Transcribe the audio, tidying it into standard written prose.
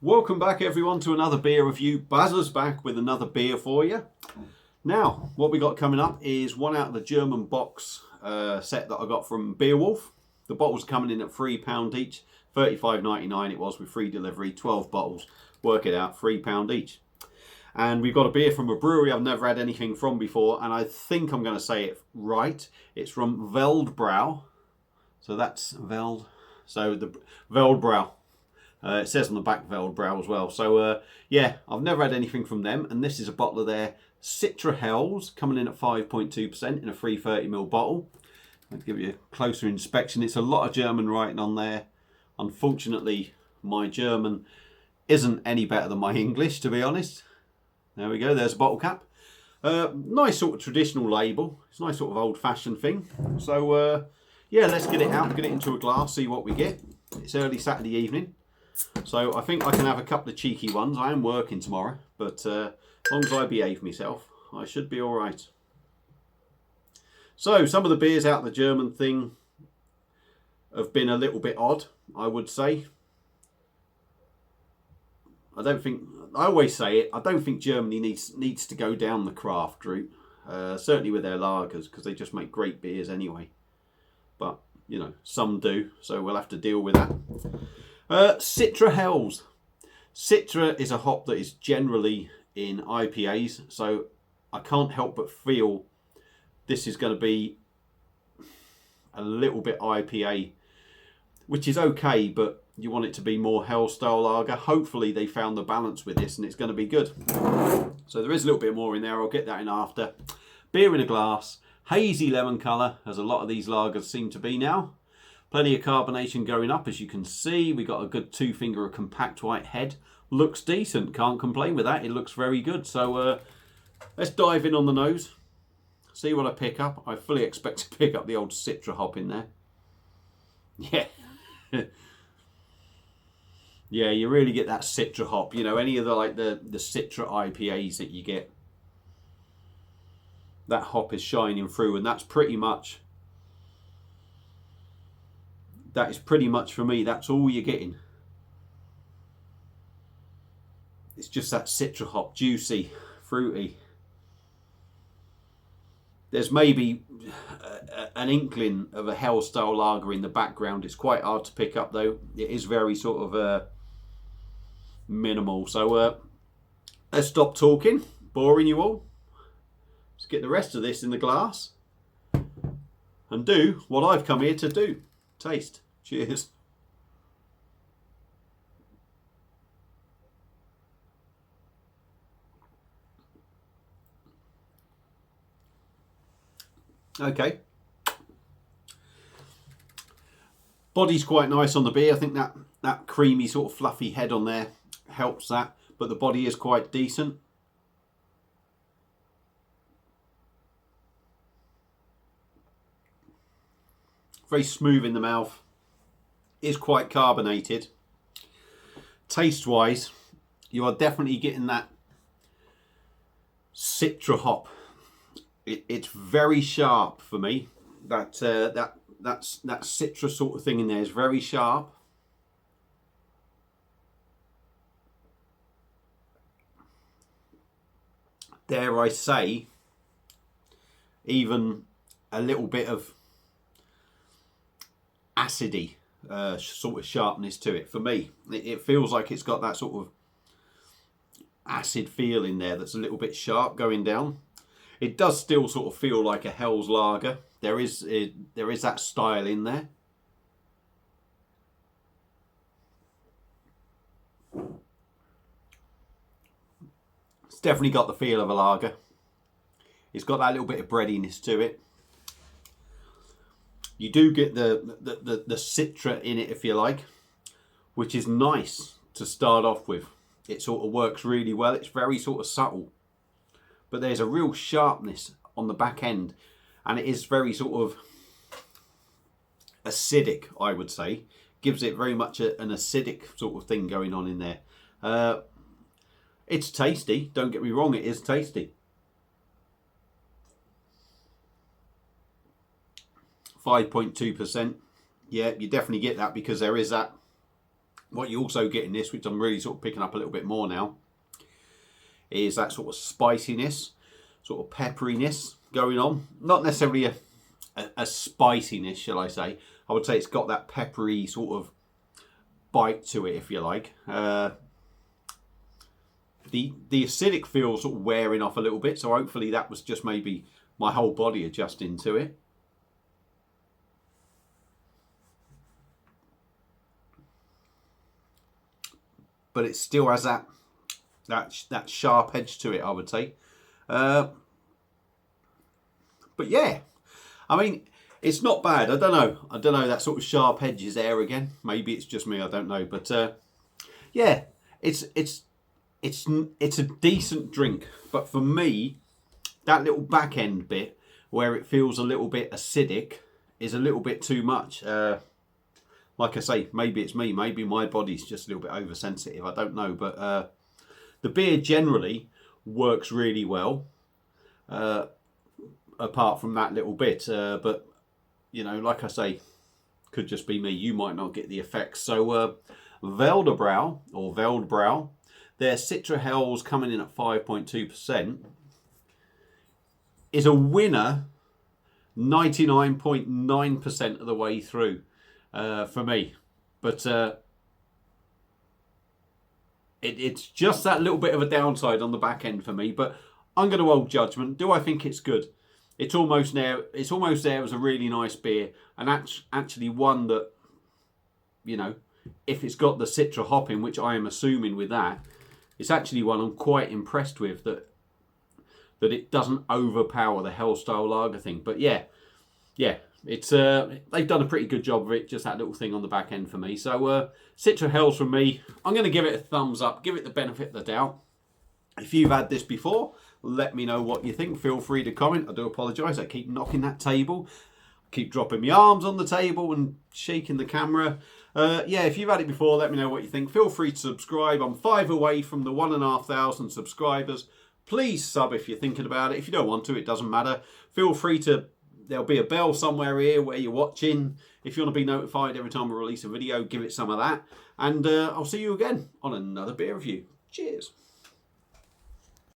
Welcome back everyone to another beer review. Bazza's back with another beer for you. Now, what we got coming up is one out of the German box set that I got from Beerwolf. The bottles coming in at £3 each, $35.99 it was with free delivery, 12 bottles, work it out, £3 each. And we've got a beer from a brewery I've never had anything from before, and I think I'm going to say it right. It's from Weldebrau. So that's the Weldebrau. It says on the back Weldebrau as well. So yeah, I've never had anything from them, and this is a bottle of their Citra Hells coming in at 5.2% in a 330ml bottle. I'll give you a closer inspection. It's a lot of German writing on there. Unfortunately, my German isn't any better than my English, to be honest. There we go, there's a bottle cap. Nice sort of traditional label. It's a nice sort of old-fashioned thing. So yeah, let's get it out, get it into a glass, see what we get. It's early Saturday evening. So I think I can have a couple of cheeky ones. I am working tomorrow, but as long as I behave myself, I should be all right. So some of the beers out of the German thing have been a little bit odd, I would say. I always say it, I don't think Germany needs to go down the craft route. Certainly with their lagers, because they just make great beers anyway. But, you know, some do, so we'll have to deal with that. Citra Hells. Citra is a hop that is generally in IPAs, so I can't help but feel this is going to be a little bit IPA, which is okay, but you want it to be more Hell style lager. Hopefully they found the balance with this and it's going to be good. So there is a little bit more in there, I'll get that in after. Beer in a glass, hazy lemon colour, as a lot of these lagers seem to be now. Plenty of carbonation going up, as you can see. We got a good 2-finger of compact white head. Looks decent, can't complain with that. It looks very good. So let's dive in on the nose. See what I pick up. I fully expect to pick up the old Citra hop in there. Yeah. Yeah, you really get that Citra hop. You know, any of the Citra IPAs that you get, that hop is shining through, and that's pretty much... That is pretty much for me, that's all you're getting. It's just that Citra hop, juicy, fruity. There's maybe an inkling of a Hell style lager in the background. It's quite hard to pick up though. It is very sort of minimal. So let's stop talking, boring you all. Let's get the rest of this in the glass and do what I've come here to do. Taste. Cheers. Okay. Body's quite nice on the beer. I think that creamy sort of fluffy head on there helps that, but the body is quite decent. Very smooth in the mouth. Is quite carbonated. Taste wise, you are definitely getting that Citra hop. It's very sharp for me. That Citra sort of thing in there is very sharp. Dare I say, even a little bit of acidy sort of sharpness to it for me. It feels like it's got that sort of acid feel in there that's a little bit sharp going down. It does still sort of feel like a Hell's lager. There is that style in there. It's definitely got the feel of a lager. It's got that little bit of breadiness to it. You do get the Citra in it, if you like, which is nice to start off with. It sort of works really well. It's very sort of subtle, but there's a real sharpness on the back end, and it is very sort of acidic, I would say. Gives it very much an acidic sort of thing going on in there. It's tasty, don't get me wrong, it is tasty. 5.2%. Yeah, you definitely get that because there is that What you also get in this, which I'm really sort of picking up a little bit more now, is that sort of spiciness, sort of pepperiness going on. Not necessarily a spiciness, shall I say. I would say it's got that peppery sort of bite to it, if you like. The acidic feels sort of wearing off a little bit, so hopefully that was just maybe my whole body adjusting to it. But it still has that sharp edge to it, I would say. But yeah, I mean, it's not bad. I don't know. That sort of sharp edge is there again. Maybe it's just me. I don't know. But yeah, it's a decent drink. But for me, that little back end bit where it feels a little bit acidic is a little bit too much. Like I say, maybe it's me. Maybe my body's just a little bit oversensitive. I don't know. But the beer generally works really well, apart from that little bit. But, you know, like I say, could just be me. You might not get the effects. So Weldebrau, or Weldebrau, their Citra Hell's coming in at 5.2%, is a winner 99.9% of the way through. For me, but it's just that little bit of a downside on the back end for me. But I'm going to hold judgment. Do I think it's good? It's almost there. It's almost there as a really nice beer, and actually one that, you know, if it's got the Citra hopping, which I am assuming with that, it's actually one I'm quite impressed with, that it doesn't overpower the Hell style lager thing. But yeah. It's they've done a pretty good job of it, just that little thing on the back end for me. So Citra Hells from me. I'm going to give it a thumbs up, give it the benefit of the doubt. If you've had this before, let me know what you think. Feel free to comment. I do apologise. I keep knocking that table. I keep dropping my arms on the table and shaking the camera. Yeah, if you've had it before, let me know what you think. Feel free to subscribe. I'm 5 away from the 1,500 subscribers. Please sub if you're thinking about it. If you don't want to, it doesn't matter. Feel free to... There'll be a bell somewhere here where you're watching. If you want to be notified every time I release a video, give it some of that. And I'll see you again on another beer review. Cheers.